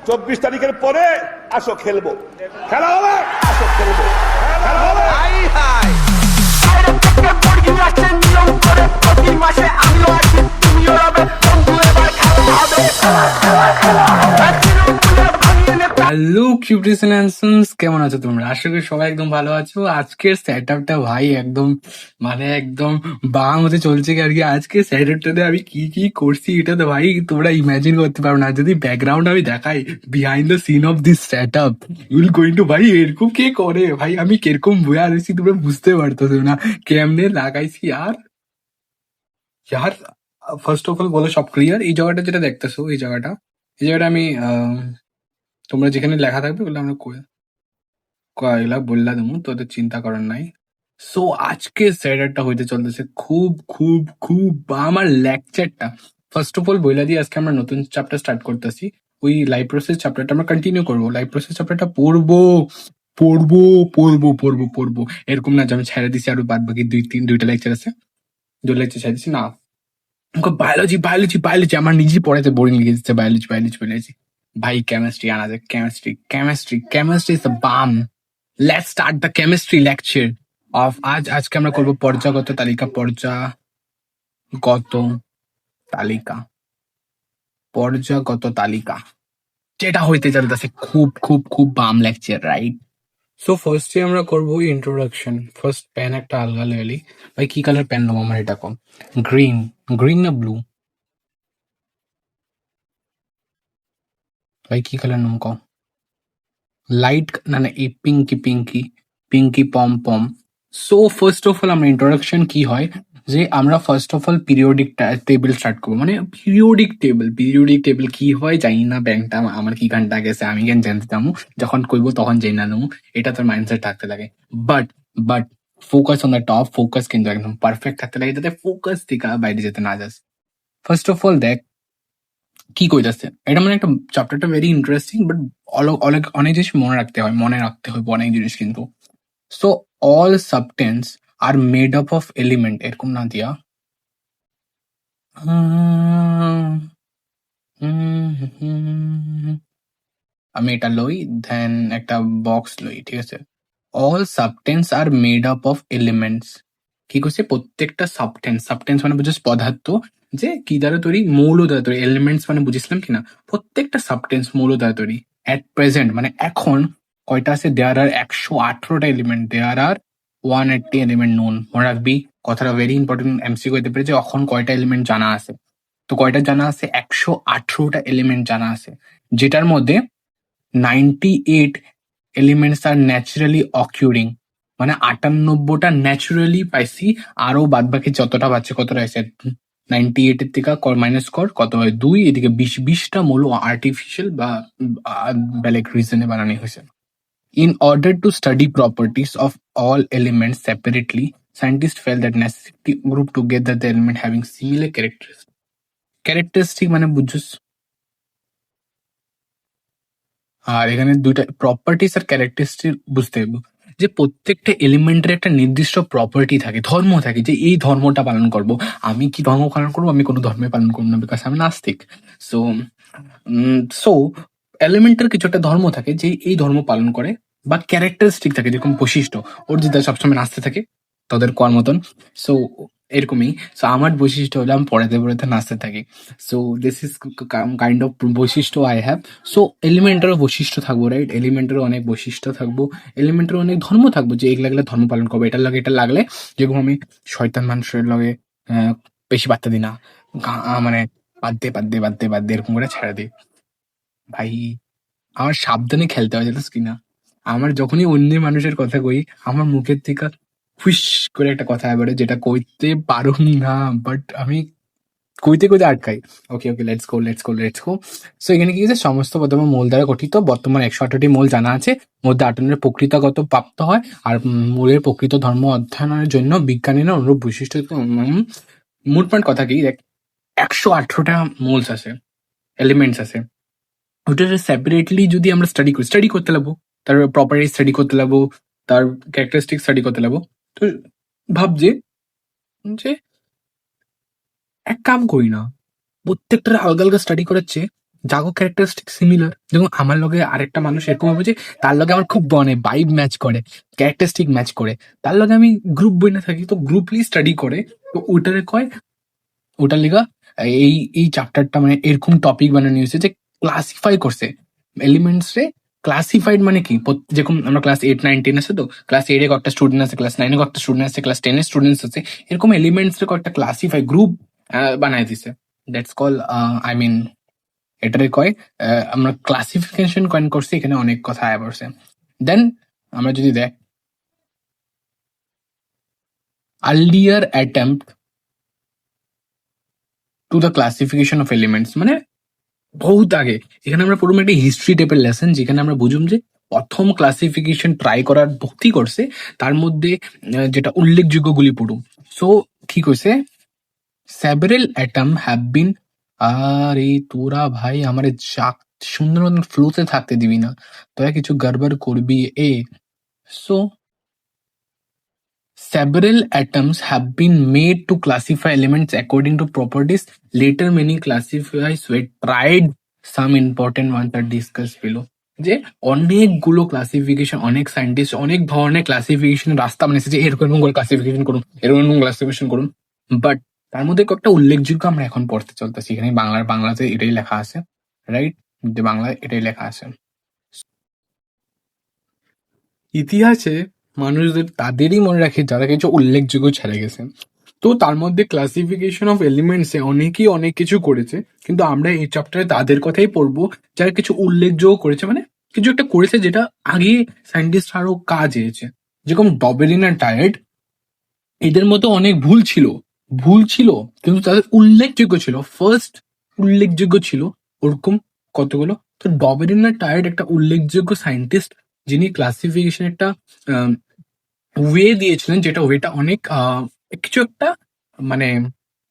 24 তারিখের পরে আসো খেলবো, খেলা হবে, আসো খেলবো, খেলা হবে। হ্যালো কিউটিস এন্ড হ্যান্ডসামস, কেমন আছো তোমরা? আশা করি সবাই একদম ভালো আছো। আজকের সেট আপটা ভাই একদম একদম বাং হতে চলছে আর কি। আজকে সেট আপটাতে আমি কি কি করছি এটা তো ভাই তোমরা ইমাজিন করতে পারো না। যদি ব্যাকগ্রাউন্ড আমি দেখাই behind the scene of this set up, you'll going to ভাই এরকম কে করে ভাই, আমি কিরকম বয়ে আছি তোমরা বুঝতে পারতেছো না কেমনে লাগাইছি। আর यार ফার্স্ট অফ অল বলো সব ক্লিয়ার। এই জায়গাটা যেটা দেখতেছো, এই জায়গাটা আমি তোমরা যেখানে লেখা থাকবে ওগুলো আমরা এগুলা বললা দেবো, তোদের চিন্তা করার নাই। সো আজকে স্যাটারটা হইতে চলতেছে খুব খুব খুব আমার লেকচারটা। ফার্স্ট অফ অল বইলা দিয়ে আজকে আমরা নতুন চ্যাপ্টার স্টার্ট করতেছি। ওই লাইভ প্রসেস চ্যাপ্টারটা আমরা কন্টিনিউ করবো। লাইভ প্রসেস চ্যাপ্টারটা পড়বো পড়বো পড়বো এরকম না যে আমি ছেড়ে দিছি আরো বাদ বাকি দুইটা লেকচার আছে, দুই লেকচার ছেড়ে দিছি না। বায়োলজি বায়োলজি বায়োলজি আমার নিজেই পড়াতে বোরিং লেগে যাচ্ছে। বায়োলজি ভাই কেমিস্ট্রি আনা যায়। কেমিস্ট্রি ইজ দ্য বাম। Let's start the chemistry lecture of আজকে আমরা করবো পর্যাগত তালিকা। তালিকা পর্যাগত তালিকা যেটা হইতে চলতেছে খুব খুব খুব বাম লেকচার, রাইট? সো ফার্স্টে আমরা করবো ইন্ট্রোডাকশন। ফার্স্ট পেন একটা আলগা লেলি। ভাই কি কালার পেন নেবো আমার, এটা কম। গ্রিন গ্রিন না ব্লু? ভাই কি কালার নেবো কম? লাইট না না এই পিঙ্কি পম পম। সো ফার্স্ট অফ অল আমরা ইন্ট্রোডাকশন কি হয় যে আমরা first of all periodic table start করবো। মানে পিরিয়ডিক টেবিল কি হয় জানি না, ব্যাংকটা আমার কি গানটা গেছে আমি কেন জানতে চামু, যখন কইবো তখন যাই না নেবো, এটা তোর মাইন্ডসেট থাকতে লাগে। But but focus on the top, focus কিন্তু একদম পারফেক্ট থাকতে লাগে যাতে ফোকাস থেকে বাইরে যেতে না যাস। ফার্স্ট অফ অল দেখ কি কইতাছে এটা, মানে একটা চ্যাপ্টারটা ভেরি ইন্টারেস্টিং, বাট অনেক জিনিস মনে রাখতে হবে অনেক জিনিস কিন্তু। So all substance are made up of element, এরকম না দিয়া আমি এটা লই, দেন একটা বক্স লই, ঠিক আছে? All substance are made up of elements. কি করছে প্রত্যেকটা সাবস্টেন্স মানে বুঝিস পদার্থ, যে কি দ্বারা তৈরি, মৌল দ্বারা তৈরি। এলিমেন্টস মানে বুঝিসলাম কিনা, প্রত্যেকটা সাবস্টেন্স মৌল দ্বারা তৈরি। এট প্রেজেন্ট মানে এখন কয়টা আছে, দেয়ার আর 118টা এলিমেন্ট, দেয়ার আর 180 এলিমেন্ট নোন। মনে রাখবি কথাটা ভেরি ইম্পর্টেন্ট, এমসিকিউ হতে পারে যে এখন কয়টা এলিমেন্ট জানা আছে। তো কয়টা জানা আছে, 118টা এলিমেন্ট জানা আছে, যেটার মধ্যে 98 এলিমেন্টস আর ন্যাচারালি অকিউরিং, মানে 98টা ন্যাচারালি পাইছি। আরো বাদ বাকি যতটা পাচ্ছে কতটা আছে, 98 এর থেকে মাইনাস কর কত হয় 2, এদিকে 20টা মূল আর্টিফিশিয়াল বা বেলেগ রিজনে বানানো হয়েছে। In order to study properties of all elements separately, scientists felt that necessity group together the element having similar characteristics. Characteristic মানে বুঝছস? আর এখানে দুইটা প্রপার্টিস আর ক্যারেক্টারিস্টিক বুঝতে হবে, যে প্রত্যেকটা এলিমেন্টের একটা নির্দিষ্ট প্রপার্টি থাকে, ধর্ম থাকে, যে এই ধর্মটা পালন করব। আমি কি ধর্ম পালন করবো? আমি কোনো ধর্মে পালন করবো না, বিকজ আমি নাস্তিক। সো সো এলিমেন্টের কিছু একটা ধর্ম থাকে যে এই ধর্ম পালন করে, বা ক্যারেক্টারিস্টিক থাকে, যেরকম বৈশিষ্ট্য ওর যেটা সবসময় নাচতে থাকে তাদের কর মতন। সো এরকমই। সো আমার বৈশিষ্ট্য হলো আমি পড়াতে পড়াতে নাচতে থাকি। So this is kind of বৈশিষ্ট্য আই হ্যাভ। সো এলিমেন্টেরও বৈশিষ্ট্য থাকবো, রাইট? এলিমেন্টেরও অনেক বৈশিষ্ট্য থাকবো, এলিমেন্টের অনেক ধর্ম থাকবো, যে এগুলা গেলে ধর্ম পালন করবো, এটা লাগলে যেরকম আমি শয়তান মানুষের লগে বেশি বার্তা দিই না, মানে বাদ দে এরকম করে ছেড়ে দিই। ভাই আমার সাবধানে খেলতে হয়, জানিস কিনা? আমার যখনই অন্য মানুষের কথা কই, আমার মুখের থেকে হুইস করে একটা কথা এবারে, যেটা কইতে পারো না, বাট আমি কইতে কইতে আটকাই। ওকে ওকে, লেটস গো। সো এখানে কি আছে, সমস্ত পদার্থ মৌল দ্বারা গঠিত। বর্তমান 118টি মৌল জানা আছে, মধ্যে 58 প্রকৃতিগত প্রাপ্ত হয়। আর মৌলের প্রকৃত ধর্ম অধ্যয়নের জন্য বিজ্ঞানীরা অনুরূপ বৈশিষ্ট্য মোট পয়েন্ট কথা কি দেখ, 118টা মৌলস আছে, এলিমেন্টস আছে। ওটা সেপারেটলি যদি আমরা স্টাডি করতে লাগবো, তার প্রপার্টি স্টাডি করতে লাগবো, তার ক্যারেক্টারিস্টিক স্টাডি করতে লাগবো। তো ভাব যে যে এক কাম করি না, প্রত্যেকটার আলগা আলগা স্টাডি করাচ্ছে, জাগো ক্যারেক্টারিস্টিক সিমিলার। যেমন আমার লগে আরেকটা মানুষ এরকম হবে যে তার লগে আমার খুব বনে ভাইব ম্যাচ করে, ক্যারেক্টারিস্টিক ম্যাচ করে, তার লগে আমি গ্রুপ বই না থাকি তো গ্রুপলি স্টাডি করে, তো ওটারে কয়, ওটার লিগা এই এই চ্যাপ্টারটা মানে এরকম টপিক বানানো হয়েছে যে ক্লাসিফাই করছে এলিমেন্টস রে। ক্লাসিফাইড মানে কি, যেরকম আমরা ক্লাস 8, 9, 10 আছে, তো ক্লাস 8 এ কয়েকটা স্টুডেন্ট আছে, ক্লাস 9 এ কয়েকটা স্টুডেন্ট আছে, ক্লাস 10 এ স্টুডেন্টস আছে, এরকম এলিমেন্টস রে কয়েকটা ক্লাসিফাই গ্রুপ বানাই দিছে। দ্যাটস কল আই মিন এটারে কয় আমরা ক্লাসিফিকেশন কয়েন করছি, এখানে অনেক কথা আয়া পড়ছে। দেন আমরা যদি দেখ earlier attempt to the classification of elements মানে বহুত আগে। এখানে আমরা পড়বো একটা হিস্ট্রি টাইপের লেসন, যেখানে আমরা বুঝুম যে প্রথম ক্লাসিফিকেশন ট্রাই করার ভক্তি করছে, তার মধ্যে যেটা উল্লেখযোগ্য গুলি পড়ুম। সো কি কইছে, সেভারেল অ্যাটম হ্যাভ বিন, আরে তোরা ভাই আমার সুন্দর মতন ফ্লোতে থাকতে দিবি না, তোরা কিছু গড়বড় করবি এ। So several atoms have been made to classify elements according to properties. Later, many classifiers were tried. Some important ones are discussed below. যে অনেকগুলো ক্লাসিফিকেশন, অনেক সায়েন্টিস্ট অনেক ধরনের ক্লাসিফিকেশন রাস্তা বানিয়েছে যে এরকম করে ক্লাসিফিকেশন করুন, এরকম ক্লাসিফিকেশন করুন, বাট তার মধ্যে কয়েকটা উল্লেখযোগ্য আমরা এখন পড়তে চলতেছি। এখানে বাংলাতে এটাই লেখা আছে, রাইট? যে বাংলায় এটাই লেখা আছে। ইতিহাসে মানুষদের তাদেরই মনে রাখে যারা কিছু উল্লেখযোগ্য ছেড়ে গেছে। তো তার মধ্যে ক্লাসিফিকেশন অফ এলিমেন্টসে অনেকেই অনেক কিছু করেছে, কিন্তু আমরা এই চ্যাপ্টারে তাদের কথাই পড়বো যারা কিছু উল্লেখযোগ্য করেছে, মানে কিছু একটা করেছে যেটা আগে সায়েন্টিস্ট আরো কাজ এসেছে। যেরকম ডবেরিন আর টায়ার্ড, এদের মতো অনেক ভুল ছিল কিন্তু তাদের উল্লেখযোগ্য ছিল, ফার্স্ট উল্লেখযোগ্য ছিল ওরকম কতগুলো। তো ডবেরিন আর টায়ার্ড একটা উল্লেখযোগ্য সায়েন্টিস্ট, যিনি ক্লাসিফিকেশন একটা ওয়ে দিয়েছিলেন, যেটা ওয়েটা অনেক কিছু একটা মানে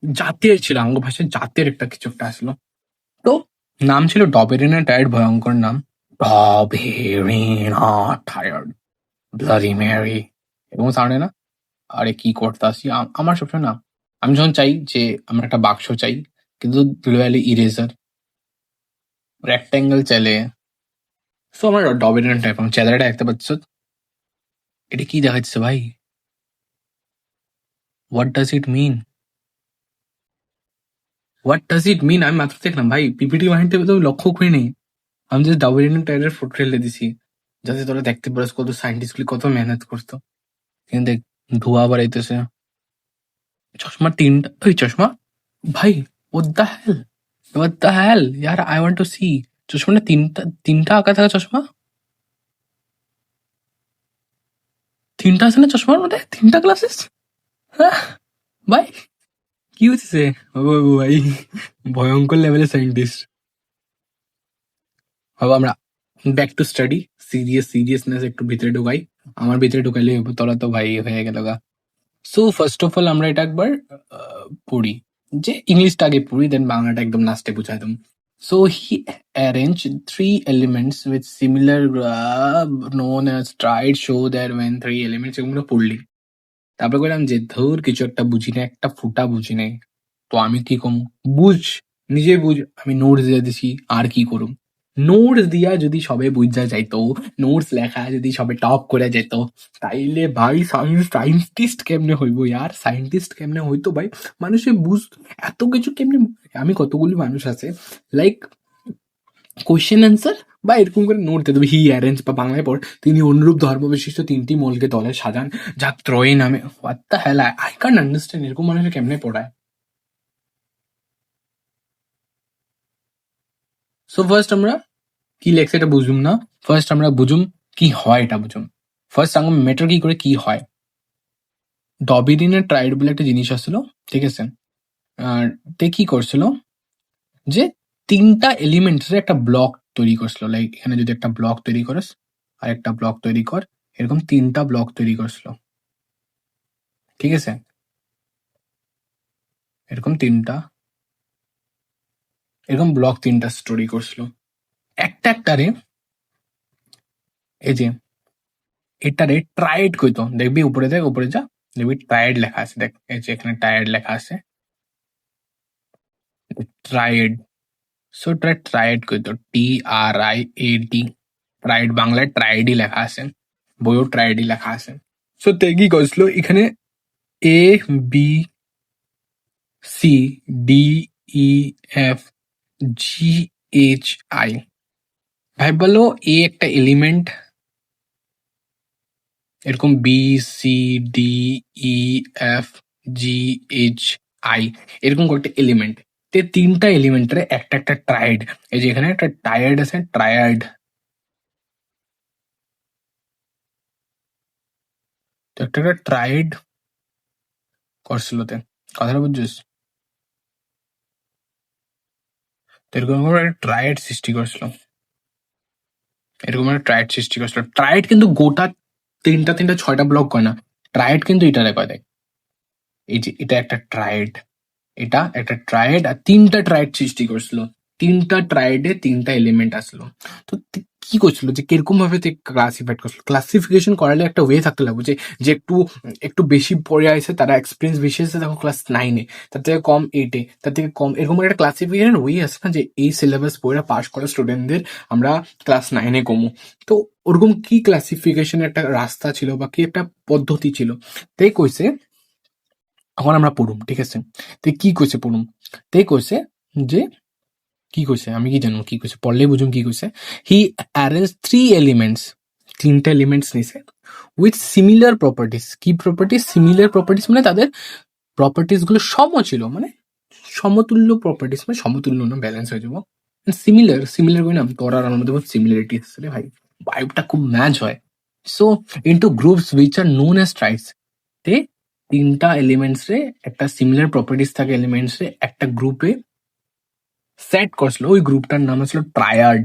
জাতের ছিল, আঙ্গ ভাষায় জাতের একটা কিছু একটা আসলো। তো নাম ছিল ডবেরিন আর টায়ার্ড, ভয়ঙ্কর নাম, ডবেরিন আর টায়ার্ড, ব্লাডি ম্যারি, এবং সামনে না আরে কি করতে আসি আমার সবসময় না, আমি যখন চাই যে আমার একটা বাক্স চাই, কিন্তু গ্লোয়ালি ইরেজার রেক্ট্যাঙ্গেল চাইলে, সো আমার ডবেরিন টাইপ আমার চেহারাটা দেখতে পাচ্ছ, এটা কি দেখাচ্ছে ভাই, what does it mean, what does it mean? আমি মাত্র দেখলাম ভাই, পিপিটি বাহিনীতে তো লক্ষ্য করি নেই, আমি জাস্ট ডবেরিন টাইপের ফটো ঠেলে দিছি যাতে তোরা দেখতে পারিস কত সায়েন্টিস্ট গুলি কত মেহনত করতো। কিন্তু দেখ ধোয়া বাড়াইতেছে, চশমা তিনটা, ওই চশমা ভাই, what the hell, what the hell यार, I want to see চশমাটা তিনটা তিনটা আঁকা থাকা চশমা, তিনটা আছে না চশমার মধ্যে, তিনটা গ্লাসেস, ভাই কি হচ্ছে ভাই, ভয়ঙ্কর লেভেলের সায়েন্টিস্ট। হবে আমরা ব্যাক টু স্টাডি, সিরিয়াসনেস একটু ভিতরে ঢুকাই, আমার ভিতরে ঢুকাইলে তোরা তো ভাই হয়ে গেল গা। সো ফার্স্ট অফ অল আমরা এটা একবার পড়ি, যে ইংলিশটা আগে পড়ি, দেন বাংলাটা একদম লাস্টে বুঝাই দেব। So he arrange 3 elements with similar known as tried show that when 3 elements, এগুলো পড়লি, তারপরে কইলাম যে ধুর কিছু একটা বুঝি না, একটা ফুটা বুঝি নাই, তো আমি কি কম, বুঝ, নিজে বুঝ, আমি নোটস দিয়ে দিছি, আর কি করুম, নোটস দিয়া যদি সবে বুঝা যাইতো, নোটস লেখা যদি সবে টপ করে যেত, তাইলে ভাই সায়েন্টিস্ট কেমনে হইব ইয়ার, সায়েন্টিস্ট কেমনে হইতো ভাই, মানুষে বুঝ এত কিছু কেমনে। আমি কতগুলি মানুষ আছে লাইক কোয়েশ্চেন অ্যান্সার বা এরকম করে নোট দিয়ে দেবে, হি অ্যারেঞ্জ বা বাংলায় পড়, তিনি অনুরূপ ধর্ম বিশিষ্ট 3টি মৌলকে দলে সাজান যা ত্রয়ী নামে, what the hell, I can't understand এরকম মানুষের কেমনে পড়ায়। সো ফার্স্ট আমরা কি লেখছে এটা বুঝুম না, ফার্স্ট আমরা বুঝুম কি হয় এটা বুঝুম। ফার্স্ট আমরা মেটার কি করে কি হয়। ডবেরিনের ট্রাইড বলে একটা জিনিস আসছিল, ঠিক আছে, আর তে কি করছিল যে 3টা এলিমেন্টস একটা ব্লক তৈরি করছিল, লাইক এখানে যদি একটা ব্লক তৈরি করস আর একটা ব্লক তৈরি কর, এরকম 3টা ব্লক তৈরি করছিল, ঠিক আছে, এরকম ব্লক 3টা স্টোরি করছিল, একটারে এই যে এটারে ট্রাইড কইতো, দেখবি উপরে দেখ, উপরে যা, দেখবি ট্রাইড লেখা আছে, দেখ এই যে এখানে ট্রাইড লেখা আছে, ট্রাইড, সো ট্রাইড করতো TRIAD, ট্রাইড বাংলায় ট্রাইডই লেখা আছে, বইও ট্রাইডই লেখা আছে। সো তে কি করছিল এখানে ABCDEFGHI, ভাই বলো এ একটা এলিমেন্ট, এরকম BCDEFGHI এরকম কয়েকটা এলিমেন্ট, তে তিনটা এলিমেন্টের একটা একটা ট্রাইড, এই যে এখানে একটা ট্রায়াড আছে, ট্রায়াড, তো একটা একটা ট্রাইড করছিল, তে কথাটা বুঝছিস? তো এরকম একটা ট্রাইড সৃষ্টি করছিল, এরকম একটা ট্রাইড সৃষ্টি করছিল। ট্রাইড কিন্তু গোটা তিনটা তিনটা ছয়টা ব্লক করে না, ট্রাইড কিন্তু এটা রেখে দেয়, এই যে এটা একটা ট্রাইড, এটা একটা ট্রাইড, আর তিনটা ট্রাইড সৃষ্টি করছিল, তিনটা ট্রাইডে তিনটা এলিমেন্ট আসলো। তো কি করছিল যে কিরকম ভাবে ক্লাসিফাইড করছিল, ক্লাসিফিকেশন করালে একটা ওয়ে থাকতে লাগবে যে যে একটু একটু বেশি পড়ে আছে, তারা এক্সপিরিয়েন্স বেশি আছে, দেখো ক্লাস 9-এ, তার থেকে কম 8-এ, তার থেকে কম, এরকম একটা ক্লাসিফিকেশন ওয়ে আছে না, যে এই সিলেবাস পড়ে পাস করা স্টুডেন্টদের আমরা ক্লাস 9-এ কমু। তো ওরকম কি ক্লাসিফিকেশন একটা রাস্তা ছিল বা কি একটা পদ্ধতি ছিল, তাই কইছে এখন আমরা পড়ুম, ঠিক আছে? তো কি কইছে পড়ুম, তাই কইছে যে কি কইছে, আমি কি জানো কি কইছে, পড়লেই বুঝুম কি কইছে। হি অ্যারেঞ্জ 3 এলিমেন্টস, তিনটা এলিমেন্টস নিছে, উইথ সিমিলার প্রপার্টিস। কি প্রপার্টিস? সিমিলার প্রপার্টিস মানে তাদের প্রপার্টিস গুলো সম ছিল, মানে সমতুল্য প্রপার্টিস, মানে সমতুল্য না, ব্যালেন্স হয়ে যাবো। সিমিলার সিমিলার কই না, তোর আর আমার মধ্যে বহুত সিমিলারিটি আছে রে ভাই, ভাইবটা খুব ম্যাচ হয়। So into groups which are known as triads, তে তিনটা এলিমেন্টস রে একটা সিমিলার প্রপার্টিস থাকে এলিমেন্টস রে একটা গ্রুপে সেট করছিল, ওই গ্রুপটার নাম ছিল triad.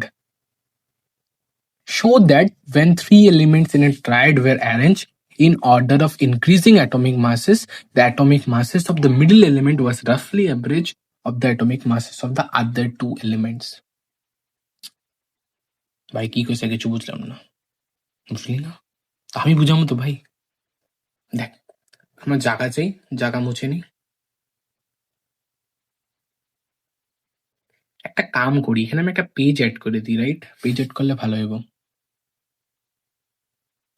Show that when 3 elements in a triad were arranged in order of increasing atomic masses, the atomic masses of the middle element was roughly average of the atomic masses of the other 2 elements. ভাই কি কইছে কিছু বুঝলাম না, বুঝলি না? আমি বুঝাবো তো ভাই, দেখ আমার জায়গা চাই, জায়গা মুছে নি, একটা কাম করি, এখানে আমি একটা পেজ অ্যাড করে দিই, রাইট? পেজ অ্যাড করলে ভালো হইব।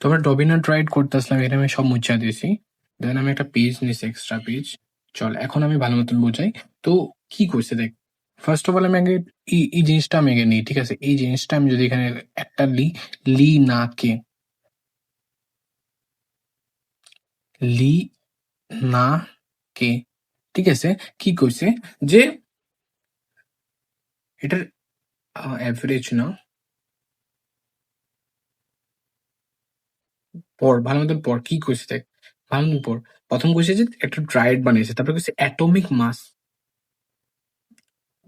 তোমরা ডবিনা ট্রাইড করতেছিলাম, এটা আমি সব মুছা দিয়েছি, দেন আমি একটা পেজ নিছি, এক্সট্রা পেজ। চল এখন আমি ভালো মতন বোঝাই। তো কি করছে দেখ, ফার্স্ট অফ অল আমি আগে এই জিনিসটা আমি আগে নিই, ঠিক আছে? এই জিনিসটা আমি যদি এখানে একটা লি না কে, লি না কে, ঠিক আছে? কি করছে যে এটার অ্যাভারেজ না, পড় ভালো মতন পড়, কি করছে দেখ ভালো মতন পড়। প্রথম কইছে যে একটা ট্রাইড বানিয়েছে, তারপরে কইছে অ্যাটমিক মাস,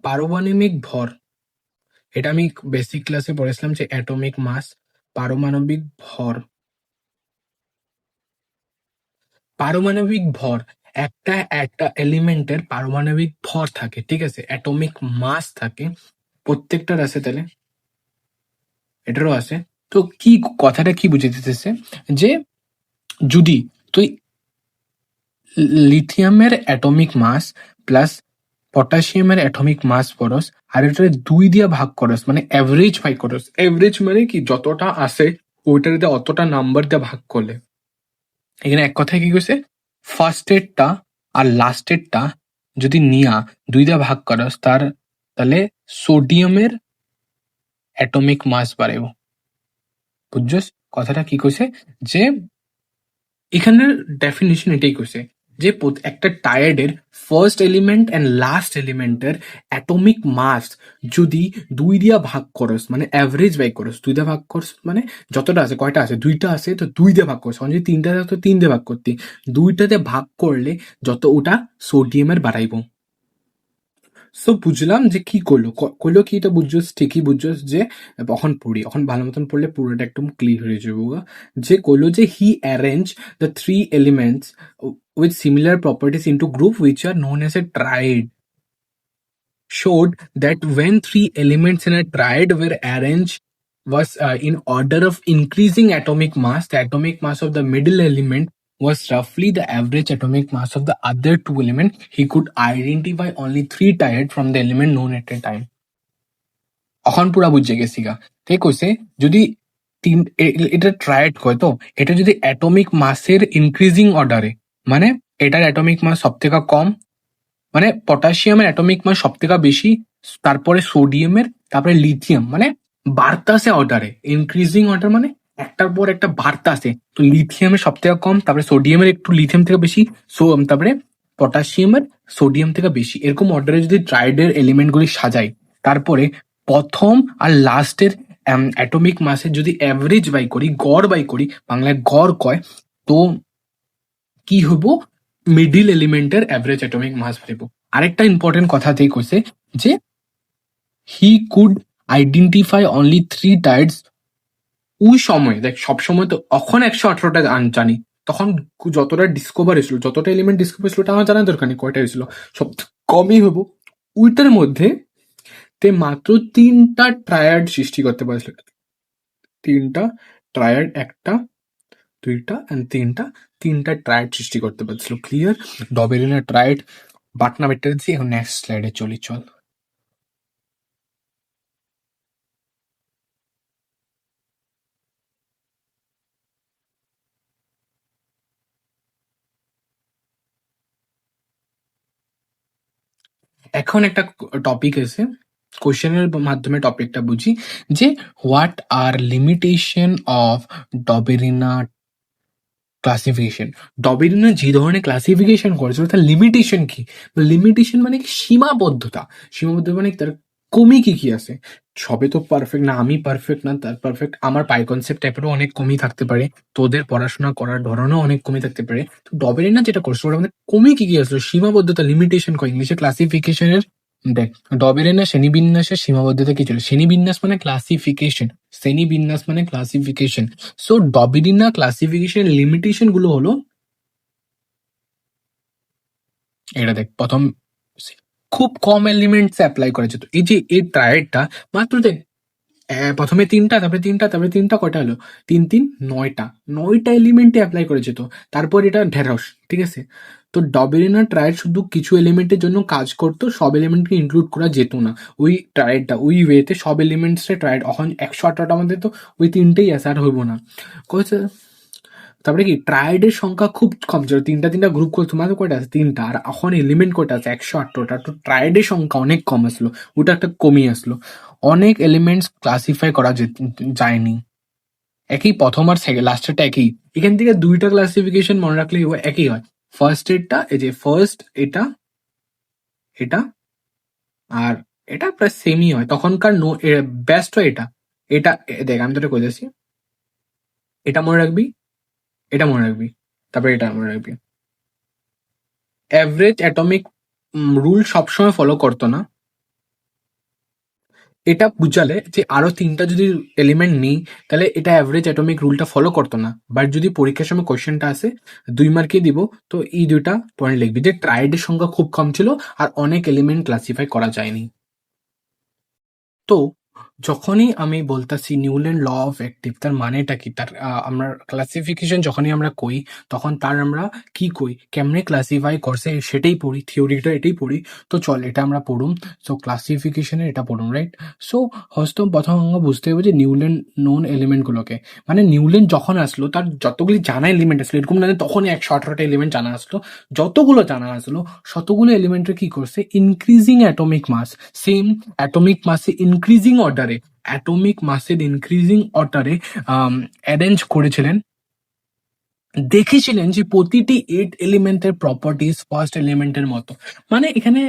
পারমাণবিক ভর। এটা আমি বেসিক ক্লাসে পড়েছিলাম যে অ্যাটমিক মাস, পারমাণবিক ভর। পারমাণবিক ভর, একটা একটা এলিমেন্টের পারমাণবিক ভর থাকে, ঠিক আছে? অ্যাটমিক মাস থাকে, প্রত্যেকটার আছে, তাহলে এটারও আছে। তো কি কথাটা কি বুঝে দিতেছে যে যদি তুই লিথিয়ামের অ্যাটমিক মাস প্লাস পটাশিয়ামের অ্যাটমিক মাস করস, আর এটা 2 দিয়ে ভাগ করস, মানে অ্যাভারেজ ভাগ করস। অ্যাভারেজ মানে কি, যতটা আসে ওইটার দিয়ে অতটা নাম্বার দিয়ে ভাগ করলে, এখানে এক কথায় কি কইছে, ফার্স্টেরটা আর লাস্টেরটা যদি নিয়া 2 দিয়ে ভাগ করস, তাহলে সোডিয়ামের অ্যাটমিক মাস বাড়াইব। বুঝছস কথাটা কি কইছে? যে এখানের ডেফিনিশন এটাই কইছে যে একটা টায়ার্ডের ফার্স্ট এলিমেন্ট এন্ড লাস্ট এলিমেন্টের অ্যাটমিক মাস যদি 2 দিয়া ভাগ করস, মানে অ্যাভারেজ বাই করস, 2 দিয়ে ভাগ করস, মানে যতটা আছে, কয়টা আছে, 2টা আছে, তো 2 দিয়ে ভাগ করস। যদি 3টা থাকতো 3 দিয়ে ভাগ করতি, 2টাতে ভাগ করলে যত ওটা সোডিয়ামের বাড়াইব। সো বুঝলাম যে কি করলো, করলো কি, এটা বুঝছস, ঠিকই বুঝছস। যে এখন পড়ি, এখন ভালো মতন পড়লে পুরোটা একদম ক্লিয়ার হয়ে যাবো। যে করলো যে he arrange the 3 elements with similar properties into group which are known as a triad. Showed that when 3 elements in a triad were arranged was in order of increasing atomic mass, the atomic mass of the middle element was roughly the average atomic mass of the other 2 elements. He could identify only 3 triad from the element known at a time. এখন পুরা বুঝে গেছি গা। ঠিক কইছে যদি এটা tried কয় তো এটা যদি অ্যাটমিক মাসের ইনক্রিজিং অর্ডারে, মানে এটার অ্যাটমিক মাস সব থেকে কম, মানে পটাশিয়ামের অ্যাটমিক মাস সব থেকে বেশি, তারপরে সোডিয়ামের, তারপরে লিথিয়াম, মানে বাড়তাছে অর্ডারে, ইনক্রিজিং অর্ডার মানে একটার পর একটা বাড়তাছে। তো লিথিয়ামের সব থেকে কম, তারপরে সোডিয়ামের একটু লিথিয়াম থেকে বেশি, তারপরে পটাশিয়ামের সোডিয়াম থেকে বেশি, এরকম অর্ডারে যদি ট্রাইডের এলিমেন্ট গুলি সাজাই, তারপরে প্রথম আর লাস্টের অ্যাটমিক মাসের যদি অ্যাভারেজ বাই করি, গড় বাই করি, বাংলায় গড় কয়, তো কি হইব, মিডিল এলিমেন্টের অ্যাভারেজ অ্যাটমিক মাস পাইব। আরেকটা ইম্পর্টেন্ট কথা থেকে কইছে যে he could identify only 3 Tides. ওই সময় দেখ, সবসময় তো এখন 118টা জানি, তখন যতটা ডিসকভার হয়েছিল, যতটা এলিমেন্ট ডিসকভার হয়েছিল ওটা আমার জানার দরকার নেই কয়টা হয়েছিল, সব কমই হবো। ওইটার মধ্যে তে মাত্র 3টা ট্রায়াড সৃষ্টি করতে পারছিল, 3টা ট্রায়াড, একটা, দুইটা এন্ড তিনটা ট্রায়াড সৃষ্টি করতে পারছিল। ক্লিয়ার? ডবেরিনা ট্রায়াড বাটনা বেটে দিচ্ছি। এখন নেক্সট স্লাইডে চল। এখন একটা টপিক আছে, কোশ্চেনের মাধ্যমে টপিকটা বুঝি যে what are limitation of Dobereiner classification. Dobereiner যে ধরনের ক্লাসিফিকেশন করেছিল তার লিমিটেশন কি? লিমিটেশন মানে কি? সীমাবদ্ধতা মানে তার কমি কি কি আছে? সবে তো পারফেক্ট না, আমি পারফেক্ট না, তার পারফেক্ট, আমার পাই কনসেপ্ট টাইপেরও অনেক কমই থাকতে পারে, তোদের পড়াশোনা করার ধরনও অনেক কমই থাকতে পারে। তো ডবেরিনা যেটা করছে ওটা আমাদের কমি কি কি আসলো, সীমাবদ্ধতা, লিমিটেশন কয় ইংলিশে ক্লাসিফিকেশনের। দেখ, ডবেরিনা শ্রেণীবিন্যাসের সীমাবদ্ধতা কি ছিল? শ্রেণীবিন্যাস মানে ক্লাসিফিকেশন, শ্রেণীবিন্যাস মানে ক্লাসিফিকেশন। সো ডবেরিনা ক্লাসিফিকেশন লিমিটেশন গুলো হলো, এটা দেখ, প্রথম খুব কম এলিমেন্টস অ্যাপ্লাই করা যেত। এই যে এই ট্রায়াডটা মাত্র দেখ, প্রথমে 3টা, তারপরে 3টা, তারপরে 3টা, কয়টা হলো? 3 9টা এলিমেন্টে অ্যাপ্লাই করে যেত। তারপর এটা ঢেঁড়স, ঠিক আছে? তো ডবেরিনা ট্রায়াড শুধু কিছু এলিমেন্টের জন্য কাজ করতো, সব এলিমেন্টকে ইনক্লুড করা যেত না। ওই ট্রায়াডটা ওই ওয়েতে সব এলিমেন্টসে ট্রায়াড, এখন 118টা মধ্যে তো ওই 3টেই আছে, আর হইব না। কইছে তারপরে কি ট্রায়াডের সংখ্যা খুব কম ছিল, 3টা গ্রুপ করে তোমাদের কয়টা আছে? 3টা। আর এখন এলিমেন্ট কয়টা আছে? 118টা। তো ট্রায়াডের সংখ্যা অনেক কম আসলো, ওটা একটা কমিয়ে আসলো। অনেক এলিমেন্টস ক্লাসিফাই করা যায়নি। একই প্রথম আর সেকেন্ড, লাস্টেরটা একই। এখান থেকে 2টা ক্লাসিফিকেশন মনে রাখলে একই হয়। ফার্স্ট এরটা, এই যে ফার্স্ট এটা, এটা আর এটা প্রায় সেমই হয়। তখনকার বেস্ট হয় এটা, এটা দেখ আমি তোটা কই যাচ্ছি, এটা মনে রাখবি, এটা মনে রাখবি, তারপরে এটা মনে রাখবি। অ্যাভারেজ অ্যাটমিক রুল সবসময় ফলো করতো না। এটা বুঝালে যে আরো 3টা যদি এলিমেন্ট নেই তাহলে এটা অ্যাভারেজ অ্যাটমিক রুলটা ফলো করতো না। বাট যদি পরীক্ষার সময় কোয়েশ্চেনটা আসে 2 মার্কে দিব, তো এই 2টা পয়েন্ট লিখবি যে ট্রায়াডের সংখ্যা খুব কম ছিল আর অনেক এলিমেন্ট ক্লাসিফাই করা যায়নি। তো যখনই আমি বলতাছি নিউল্যান্ড ল অফ অ্যাক্টিভ, তার মানেটা কি? তার আমরা ক্লাসিফিকেশন যখনই আমরা কই তখন তার আমরা কি কই, কেমনে ক্লাসিফাই করছে সেটাই পড়ি, থিওরিটা এটাই পড়ি। তো চল এটা আমরা পড়ুম। সো ক্লাসিফিকেশনে এটা পড়ুম, রাইট? সো হয়তো প্রথম আমরা বুঝতে হবে যে নিউল্যান্ড নোন এলিমেন্টগুলোকে, মানে নিউল্যান্ড যখন আসলো তার যতগুলি জানা এলিমেন্ট আসলো, এরকম না যে তখনই 118টা এলিমেন্ট জানা আসলো, যতগুলো জানা আসলো শতগুলো এলিমেন্টের কি করছে, increasing atomic mass, same atomic মাসে ইনক্রিজিং অর্ডারে, অ্যাটমিক মাসের ইনক্রিজিং অর্ডারে অ্যারেঞ্জ করেছিলেন। দেখেছিলেন যে প্রতিটি 8 এলিমেন্টের প্রপার্টিজ ফার্স্ট এলিমেন্টের মতো। মানে এখানে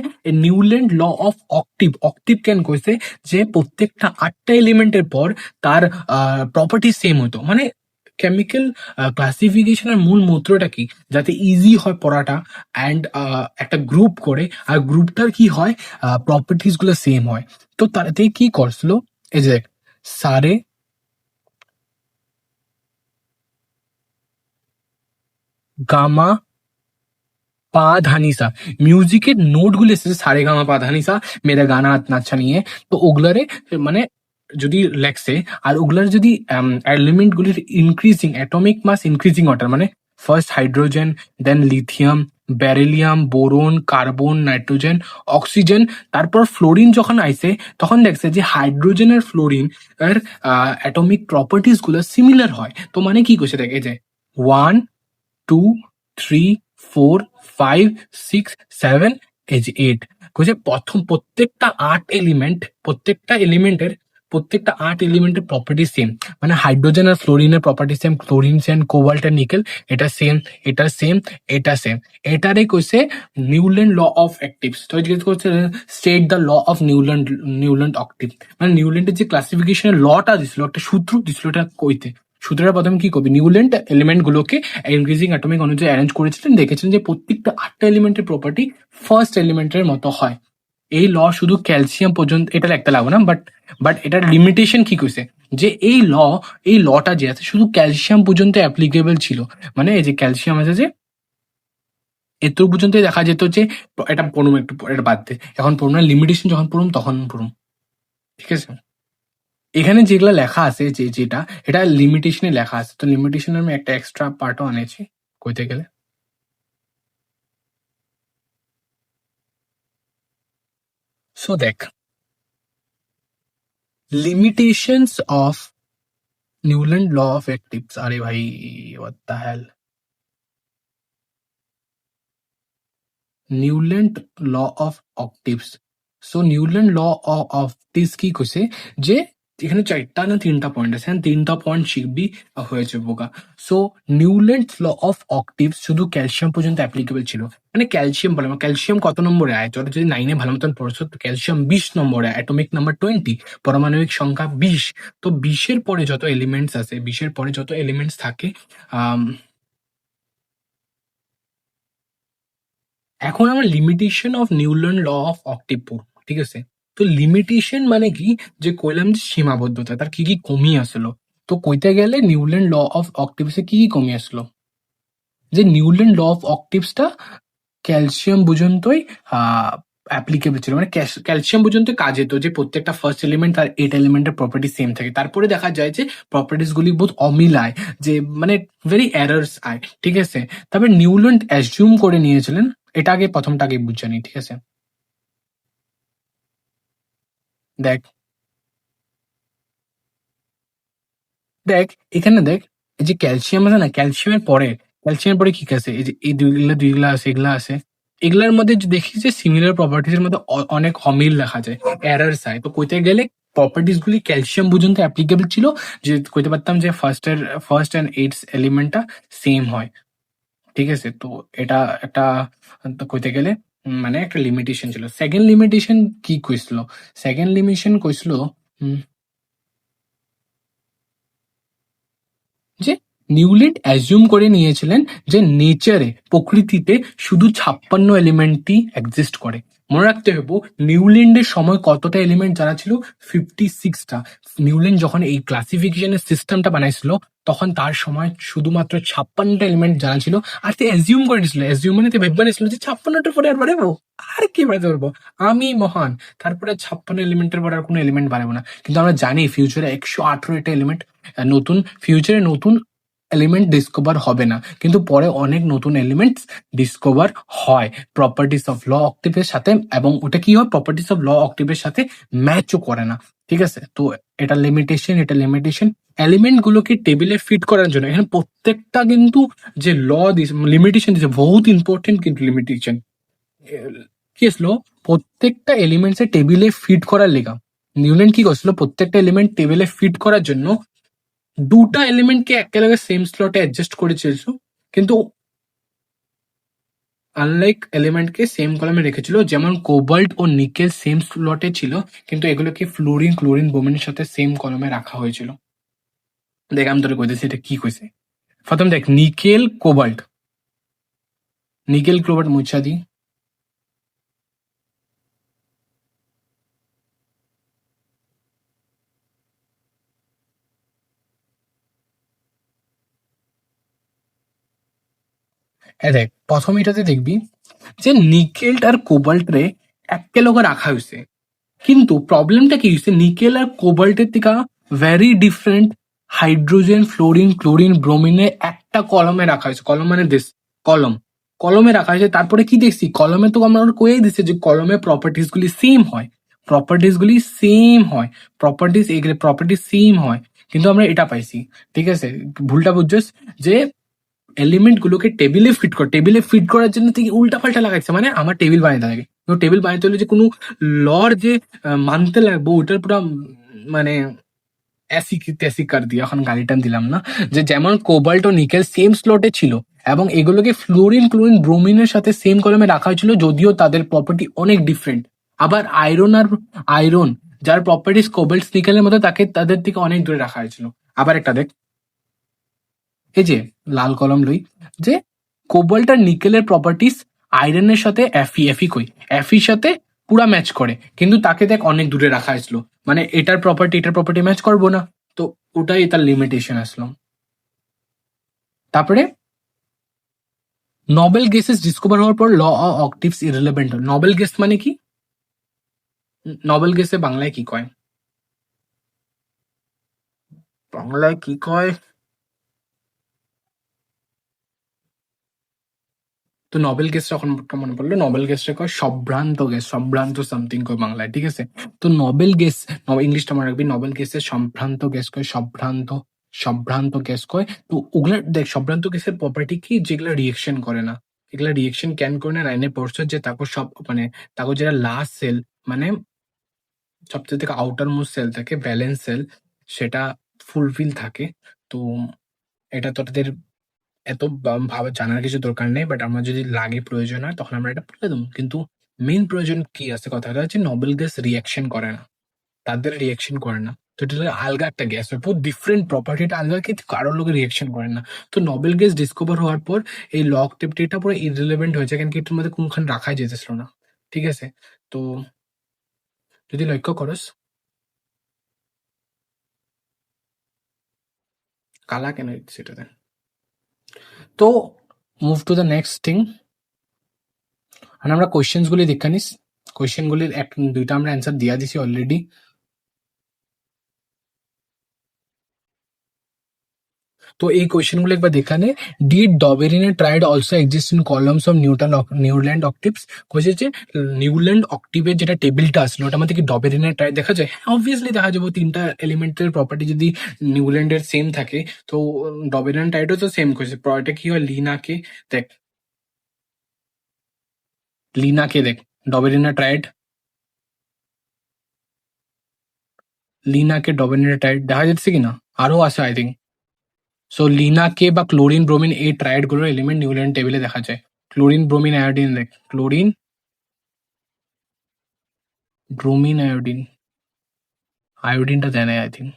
নিউল্যান্ড ল অফ অক্টিভ কেন কইছে যে প্রত্যেকটা 8টা এলিমেন্টের পর তার প্রপার্টি সেম হতো। মানে কেমিক্যাল ক্লাসিফিকেশনের মূল মন্ত্রটা কি, যাতে ইজি হয় পড়াটা অ্যান্ড একটা গ্রুপ করে আর গ্রুপটার কি হয়, প্রপার্টিজ গুলো সেম হয়। তো তাতে কি করছিল, এই যে সারে গামা পা ধানিসা, মিউজিকের নোট গুলো এসেছে সারে গামা পা ধানিসা, মেরা গানা নাচা নিয়ে। তো ওগুলারে মানে যদি লেখছে আর ওগুলার যদি এলিমেন্ট গুলির increasing atomic mass increasing order, মানে first hydrogen, then lithium, beryllium, boron, carbon, nitrogen, oxygen, তারপর ফ্লোরিন যখন আইছে তখন দেখছে যে হাইড্রোজেন আর ফ্লোরিন এর অ্যাটমিক প্রপার্টিস গুলো সিমিলার হয়। তো মানে কি করছে দেখ, এই যে 1 2 3 4 5 6 7, এই যে 8, কইছে প্রথম প্রত্যেকটা 8 এলিমেন্টের প্রপার্টি সেম। মানে হাইড্রোজেন আর ফ্লোরিনের property same, chlorine same, cobalt আর নিকেল এটা সেম, এটা সেম, এটা সেম। এটারে কইছে নিউল্যান্ড ল অফ অ্যাক্টিভস। তো জিজ্ঞেস করছে state the law of Newland octave, মানে নিউল্যান্ডের যে ক্লাসিফিকেশনের লটা দিছিল, একটা সূত্র দিছিল, এটা কইতে সূত্রটা প্রথমে কি করবে, নিউল্যান্ড এলিমেন্ট গুলোকে ইনক্রিজিং অ্যাটমিক অনুযায়ী অ্যারেঞ্জ করেছিলেন, দেখেছিলেন যে প্রত্যেকটা 8টা এলিমেন্টের প্রপার্টি ফার্স্ট এলিমেন্টের মতো হয়। এই ল শুধু ক্যালসিয়াম পর্যন্ত, এটা লিখতে লাগবে না, বাট এটার লিমিটেশন কি কইছে যে এই লটা যে আছে শুধু ক্যালসিয়াম পর্যন্ত অ্যাপ্লিকেবল ছিল। মানে এই যে ক্যালসিয়াম আছে যে এত পর্যন্ত দেখা যেত যে, এটা পড়ুম একটু, এটা বাদ দে, এখন পড়ুম না, লিমিটেশন যখন পড়ুম তখন পড়ুম, ঠিক আছে? এখানে যেগুলা লেখা আছে, যেটা এটা লিমিটেশনে লেখা আছে, তো লিমিটেশন আমি একটা এক্সট্রা পার্টও আনেছি কইতে গেলে। সো দেখ, limitations of Newland law of octaves, আরে ভাই what the hell, Newland law of octaves. So Newland law of octaves কি কইছে যে এখানে 4টা না 3টা পয়েন্ট আছে, 3টা পয়েন্ট শিখবি হয়েছে বোকা। সো নিউল্যান্ড ল অফ অক্টিভস শুধু ক্যালসিয়াম পর্যন্ত অ্যাপ্লিকেবল ছিল। মানে ক্যালসিয়াম বলে, ক্যালসিয়াম কত নম্বরে আয়, তোরা যদি 9-এ ভালো মতন পড়ছো, তো ক্যালসিয়াম 20 নম্বরে, অ্যাটমিক নাম্বার 20, পারমাণবিক সংখ্যা 20। তো 20-এর পরে যত এলিমেন্টস আছে, 20-এর পরে যত এলিমেন্টস থাকে, এখন আমরা limitation of Newland law of octave পড়ব, ঠিক আছে? তো লিমিটেশন মানে কি, যে কইলাম যে সীমাবদ্ধতা, তার কি কি কমি আসলো। তো কইতে গেলে নিউল্যান্ড ল অফ অক্টিভসে কি কি কমি আসলো, যে নিউল্যান্ড ল অফ অক্টিভসটা ক্যালসিয়াম পর্যন্তই অ্যাপ্লিকেবল ছিল। মানে ক্যালসিয়াম পর্যন্ত কাজ যেত, যে প্রত্যেকটা ফার্স্ট এলিমেন্ট আর 8 এলিমেন্টের প্রপার্টি সেম থাকে। তারপরে দেখা যায় যে প্রপার্টিস গুলি বহুত অমিল আয়, যে মানে ভেরি এরার্স আয়, ঠিক আছে? তবে নিউল্যান্ড অ্যাজিউম করে নিয়েছিলেন, এটা আগে প্রথমটা আগে বুঝে নি, ঠিক আছে? দেখ দেখ এখানে দেখ, এই যে ক্যালসিয়াম আছে না, ক্যালসিয়ামের পরে কি আছে, এই যে এই দুইগুলা আছে, এগুলা আছে, এগুলার মধ্যে যে দেখি যে সিমিলার প্রপার্টিজ এর মধ্যে অনেক অমিল দেখা যায়, এরার্স আয়। তো কইতে গেলে প্রপার্টিস গুলি ক্যালসিয়াম পর্যন্ত অ্যাপ্লিকেবল ছিল, যে কইতে পারতাম যে ফার্স্ট এন্ড এইটস এলিমেন্টটা সেম হয়, ঠিক আছে? তো এটা একটা, তো কইতে গেলে মানে একটা লিমিটেশন ছিল। সেকেন্ড লিমিটেশন কি কইছিল, সেকেন্ড লিমিটেশন কইছিল যে নিউল্যান্ড অ্যাজিউম করে নিয়েছিলেন যে নেচারে, প্রকৃতিতে শুধু 56 এলিমেন্টই এক্সিস্ট করে। মনে রাখতে হবে নিউল্যান্ডের সময় কতটা এলিমেন্ট জানা ছিল, 56টা। নিউল্যান্ড যখন এই ক্লাসিফিকেশনের সিস্টেমটা বানাইছিল তখন তার সময় শুধুমাত্র 56টা এলিমেন্ট জানা ছিল। আর সে অ্যাজিউম করে নিয়েছিল, অ্যাজিউম মানে ভেবে নিয়েছিল যে 56টার পরে আর বাড়াবো, আর কি বাড়াতে পারবো, আমি মহান, তারপরে 56 এলিমেন্টের পরে আর কোনো এলিমেন্ট বাড়াবো না। কিন্তু আমরা জানি ফিউচারে 118টা এলিমেন্ট, নতুন ফিউচারে নতুন এলিমেন্ট ডিসকভার হবে না, কিন্তু পরে অনেক নতুন এলিমেন্টস ডিসকভার হয় প্রপার্টিস অফ ল অক্টিভের সাথে, এবং ওটা কি হয়, প্রপার্টিস অফ ল অক্টিভের সাথে ম্যাচও করে না, ঠিক আছে? তো এটা লিমিটেশন এলিমেন্ট গুলোকে টেবিলে ফিট করার জন্য। এখানে প্রত্যেকটা কিন্তু যে ল দিছে, লিমিটেশন দিছে, বহুত ইম্পর্টেন্ট কিন্তু লিমিটেশন কি আসলো, প্রত্যেকটা এলিমেন্টস টেবিলে ফিট করার লেগা নিউল্যান্ড কি করছিল, প্রত্যেকটা এলিমেন্ট টেবিলে ফিট করার জন্য 2টা এলিমেন্টকে একেলগে সেম স্লটে অ্যাডজাস্ট করে চেয়েছিল, কিন্তু আনলাইক এলিমেন্টকে সেম কলামে রেখেছিল। যেমন কোবাল্ট ও নিকেল সেম স্লটে ছিল, কিন্তু এগুলোকে ফ্লোরিন ক্লোরিন ব্রোমিনের সাথে সেম কলামে রাখা হয়েছিল। দেখ আমি তোকে কইতেছি এটা কি কইছে। প্রথম দেখ, নিকেল কোবাল্ট মুছা দি। দেখ প্রথম এটাতে দেখবি যে নিকেল আর কোবাল্ট রে একেলগে রাখা হয়েছে, কিন্তু প্রবলেমটা কি হয়েছে, নিকেল আর কোবাল্টের থেকে very different hydrogen, fluorine, chlorine, ব্রোমিনে একটা কলমে রাখা হয়েছে। কলম মানে দিস, কলম, কলমে রাখা হয়েছে। তারপরে কি দেখছি, কলমে তো আমরা কয়েই দিচ্ছে যে কলমে প্রপার্টিস গুলি সেম হয়, প্রপার্টিস গুলি সেম হয়, প্রপার্টিস এগুলো প্রপার্টিস সেম হয়, কিন্তু আমরা এটা পাইছি। ঠিক আছে, ভুলটা বুঝছিস যে এলিমেন্ট গুলোকে টেবিলে ফিট করার জন্য থেকে উল্টা পাল্টা লাগাইছে। মানে আমার টেবিল বানাইতে লাগে, তো টেবিল বানাইতে হলে যে কোনো লর যে মানতে লাগবো ওটার পুরা মানে অ্যাসি কি ত্যাসি কর দিয়া, এখন গালি টান দিলাম না, যে যেমন কোবাল্ট ও নিকেল সেম স্লটে ছিল এবং এগুলোকে ফ্লোরিন, ক্লোরিন, ব্রোমিনের সাথে সেম কলমে রাখা হয়েছিল, যদিও তাদের প্রপার্টি অনেক ডিফারেন্ট। আবার আয়রন যার প্রপার্টিস কোবাল্ট নিকেলের মতো, তাকে তাদের থেকে অনেক দূরে রাখা হয়েছিল। আবার একটা দেখ, এই যে লাল কলম লই, যে কোবাল্ট আর নিকেলের প্রপার্টিস আয়রনের সাথে এফির সাথে পুরা ম্যাচ করে, কিন্তু তাকে দেখ অনেক দূরে রাখা হয়েছিল, মানে এটার প্রপার্টি ম্যাচ করবো না, তো ওটাই তার লিমিটেশন আসলো। তারপরে নোবেল গ্যাসেস ডিসকভার হওয়ার পর ল অফ অক্টিভস ইররিলেভেন্ট। নোবেল গ্যাস মানে কি? নোবেল গ্যাসে বাংলায় কি কয়? বাংলায় কি কয়? তো নোবেল গ্যাসটা এখন মনে পড়লো, নোবেল গ্যাসটা কয় সম্ভ্রান্ত গ্যাস, সম্ভ্রান্ত সামথিং কয় বাংলায়। ঠিক আছে, তো নোবেল গ্যাস, ইংলিশটা মনে রাখবি, নোবেল গ্যাসের সম্ভ্রান্ত গ্যাস কয়, সম্ভ্রান্ত গ্যাস কয়। তো ওগুলা দেখ, সম্ভ্রান্ত গ্যাসের প্রপার্টি কি, যেগুলা রিয়েকশন করে না, এগুলা রিয়েকশন ক্যান করে না। লাইনে পড়ছে যে তাকে সব মানে তাকে যেটা লাস্ট সেল, মানে সবচেয়ে থেকে আউটার মোস্ট সেল থাকে, ব্যালেন্স সেল, সেটা ফুলফিল থাকে। তো এটা তোদের এত ভাবে জানার কিছু দরকার নেই, বাট আমার যদি লাগে প্রয়োজন হয় তখন আমরা এটা বলে দেবো। কিন্তু মেইন প্রয়োজন কি আছে, কথাটা হচ্ছে নোবেল গ্যাস রিয়াকশন করে না, তাদের রিয়াকশন করে না। তো এটা হলো আলগা একটা গ্যাস, বহুত ডিফারেন্ট প্রপার্টি, এটা আলগা, কিন্তু কারোর লোকে রিয়াকশন করে না। তো নোবেল গ্যাস ডিসকভার হওয়ার পর এই লগ টেপটিটা পুরো ইররিলেভেন্ট হয়েছে, কারণ কি এটার মধ্যে কোনখানে রাখা যেতেছিল না। ঠিক আছে, তো যদি লক্ষ্য করস, কালা কেন সেটাতে। তো move to the next thing, আর আমরা কোয়েশ্চেন্স গুলি দেখে নিস। কোয়েশ্চেন গুলির দুইটা আমরা অ্যান্সার দিয়া দিছি অলরেডি। তো এই কোয়েশ্চেন গুলো একবার দেখে নে। ডিড ডবেরিনের triad also exist in columns of Newland octaves? কইছে যে নিউল্যান্ড অক্টিভের যেটা টেবিলটা আসলো ওটার মধ্যে কি ডবেরিনের ট্রাইড দেখা যায়? হ্যাঁ, অবভিয়াসলি দেখা যাবে। তিনটা এলিমেন্টের প্রপার্টি যদি নিউল্যান্ডের সেম থাকে, তো ডবেরিন ট্রাইডও তো সেম কইছে। এটা কি হয়, লিনাকে দেখ, দেখ, ডবেরিনের ট্রাইড, ডবেরিনের ট্রাইড দেখা যাচ্ছে কিনা? আরো আছে আই থিঙ্ক। সো লিনাকে বা ক্লোরিন, ব্রোমিন, এই ট্রাইড গুলোর এলিমেন্ট নিউল্যান্ড টেবিলে দেখা যায়। ক্লোরিন, ব্রোমিন, আয়োডিন, দেখ, ক্লোরিন, ব্রোমিন, আয়োডিন, আয়োডিনটা দেয় না আই থিঙ্ক।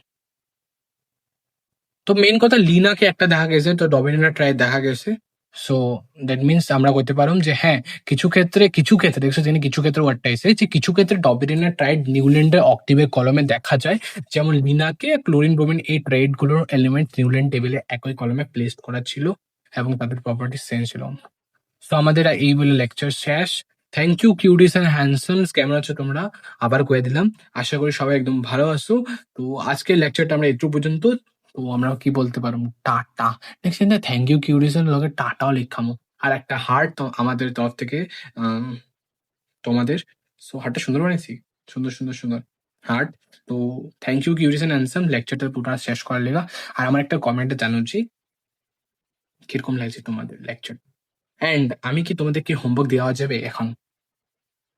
তো মেইন কথা, লিনাকে একটা দেখা গেছে, তো ডমিনেন্ট ট্রাই দেখা গেছে। সো দ্যাট মিনস আমরা করতে পারলাম যে হ্যাঁ, কিছু ক্ষেত্রে দেখছো যিনি কিছু ক্ষেত্রে ওয়ার্ডটা এসে যে কিছু ক্ষেত্রে ডমিনেন্ট ট্রাইড নিউল্যান্ডের অক্টিভের কলমে দেখা যায়, যেমন লিনাকে ক্লোরিন, ব্রোমিন, এই ট্রাইড গুলোর এলিমেন্ট নিউল্যান্ড টেবিলে একই কলমে প্লেস করা ছিল এবং তাদের প্রপার্টি সেম ছিল। তো আমাদের এই বলে লেকচার শেষ। থ্যাংক ইউ কিউটিস এন্ড হ্যান্ডসামস, কেমন আছো তোমরা? আবার কয়ে দিলাম, আশা করি সবাই একদম ভালো আছো। তো আজকের লেকচারটা আমরা একটু পর্যন্ত। তো আমরা কি বলতে পারবো, টাটা। নেক্সট দিন থ্যাংক ইউ কিউটিস এর লগে টাটাও লিখামো, আর একটা হার্ট তো আমাদের তরফ থেকে আম, তোমাদের। সো হার্টটা সুন্দর বানাইছি, সুন্দর সুন্দর সুন্দর হার্ট। তো thank you cuties and handsome, লেকচারটা পুরো শেষ করার লেগা। আর আমার একটা কমেন্টে জানাচ্ছি কিরকম লাগছে তোমাদের লেকচার। অ্যান্ড আমি কি তোমাদেরকে হোমওয়ার্ক দেওয়া যাবে এখন?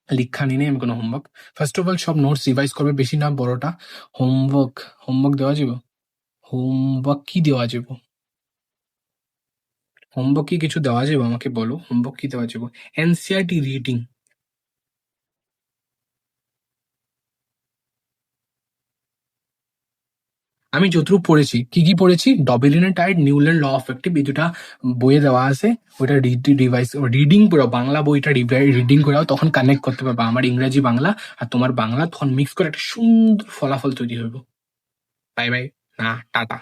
লিখা নিয়ে নেই আমি কোনো হোমওয়ার্ক। ফার্স্ট অফ অল সব নোটস রিভাইজ করবে, বেশি না বড়টা। হোমওয়ার্ক দেওয়া যাব? হোমওয়ার্ক কি দেওয়া যাব? হোমওয়ার্ক কি কিছু দেওয়া যাবে? আমাকে বলো, হোমওয়ার্ক কি দেওয়া যাব? NCERT reading. আমি যতটুকু পড়েছি, কি পড়েছি, ডবেলিনের টাইড, নিউল্যান্ড ল অফ অ্যাক্টিভ, এই দুটা বইয়ে দেওয়া আছে। ওইটা রিভাইজ রিডিং করে, বাংলা বইটা রিডিং করে তখন কানেক্ট করতে পারবা আমার ইংরেজি বাংলা আর তোমার বাংলা, তখন মিক্স করে একটা সুন্দর ফলাফল তৈরি হইব। বাই বাই, না টাটা।